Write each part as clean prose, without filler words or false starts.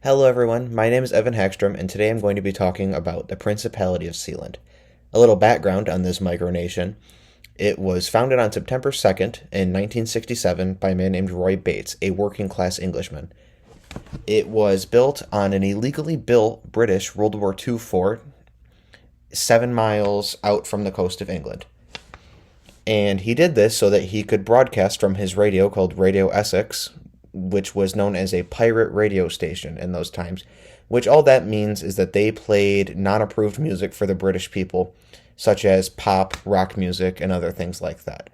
Hello everyone, my name is Evan Hagstrom, and today I'm going to be talking about the Principality of Sealand. A little background on this micronation. It was founded on September 2nd in 1967 by a man named Roy Bates, a working-class Englishman. It was built on an illegally built British World War II fort 7 miles out from the coast of England. And he did this so that he could broadcast from his radio called Radio Essex, which was known as a pirate radio station in those times, which all that means is that they played non-approved music for the British people, such as pop, rock music, and other things like that.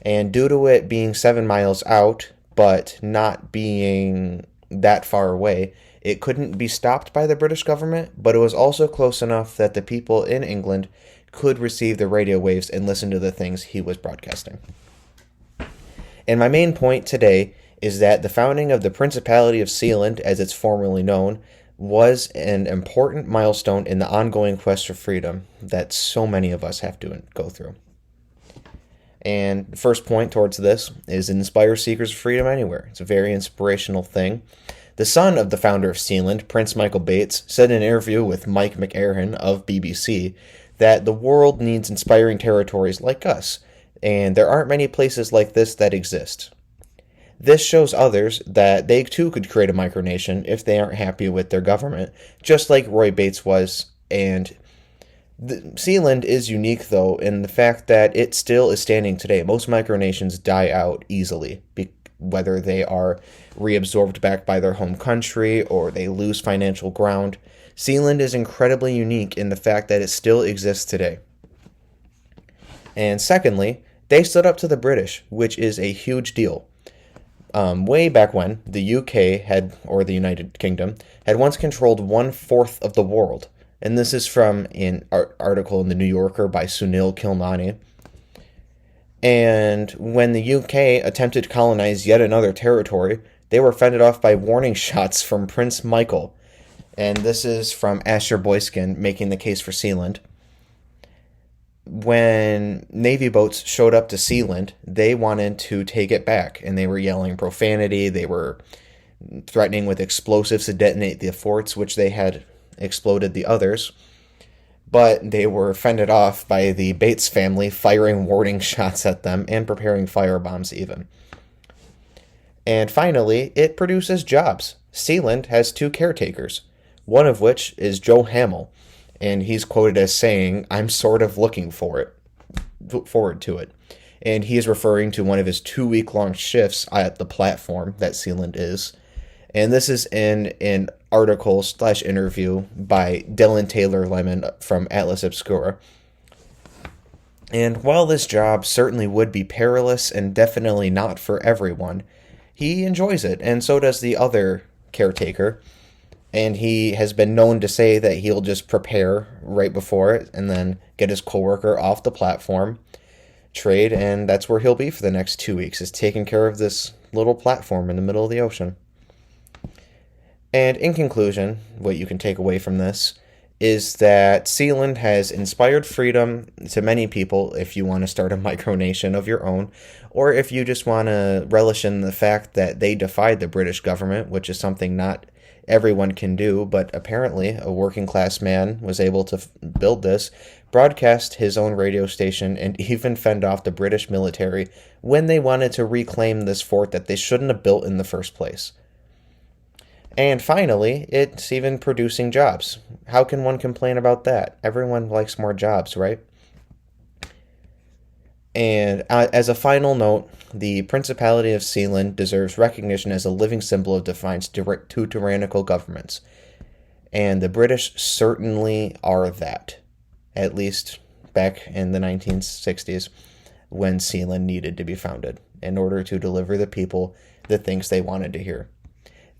And due to it being 7 miles out, but not being that far away, it couldn't be stopped by the British government, but it was also close enough that the people in England could receive the radio waves and listen to the things he was broadcasting. And my main point today is that the founding of the Principality of Sealand, as it's formerly known, was an important milestone in the ongoing quest for freedom that so many of us have to go through. And the first point towards this is inspire seekers of freedom anywhere. It's a very inspirational thing. The son of the founder of Sealand, Prince Michael Bates, said in an interview with Mike McErhan of BBC that the world needs inspiring territories like us, and there aren't many places like this that exist. This shows others that they too could create a micronation if they aren't happy with their government, just like Roy Bates was. And Sealand is unique, though, in the fact that it still is standing today. Most micronations die out easily, whether they are reabsorbed back by their home country or they lose financial ground. Sealand is incredibly unique in the fact that it still exists today. And secondly, they stood up to the British, which is a huge deal. Way back when, the UK or the United Kingdom, had once controlled 1/4 of the world. And this is from an article in the New Yorker by Sunil Kilnani. And when the UK attempted to colonize yet another territory, they were fended off by warning shots from Prince Michael. And this is from Asher Boyskin making the case for Sealand. When Navy boats showed up to Sealand, they wanted to take it back, and they were yelling profanity. They were threatening with explosives to detonate the forts, which they had exploded the others. But they were fended off by the Bates family, firing warning shots at them and preparing firebombs even. And finally, it produces jobs. Sealand has 2 caretakers, one of which is Joe Hamill. And he's quoted as saying, "I'm sort of looking forward to it." And he is referring to one of his 2-week-long shifts at the platform that Sealand is. And this is in an article/interview by Dylan Taylor Lemon from Atlas Obscura. And while this job certainly would be perilous and definitely not for everyone, he enjoys it, and so does the other caretaker. And he has been known to say that he'll just prepare right before it and then get his coworker off the platform, trade, and that's where he'll be for the next 2 weeks, is taking care of this little platform in the middle of the ocean. And in conclusion, what you can take away from this is that Sealand has inspired freedom to many people if you want to start a micronation of your own, or if you just want to relish in the fact that they defied the British government, which is something not everyone can do, but apparently a working class man was able to build this, broadcast his own radio station, and even fend off the British military when they wanted to reclaim this fort that they shouldn't have built in the first place. And finally, it's even producing jobs. How can one complain about that? Everyone likes more jobs, right? And as a final note, the Principality of Sealand deserves recognition as a living symbol of defiance to tyrannical governments. And the British certainly are that, at least back in the 1960s when Sealand needed to be founded in order to deliver the people the things they wanted to hear.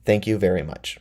Thank you very much.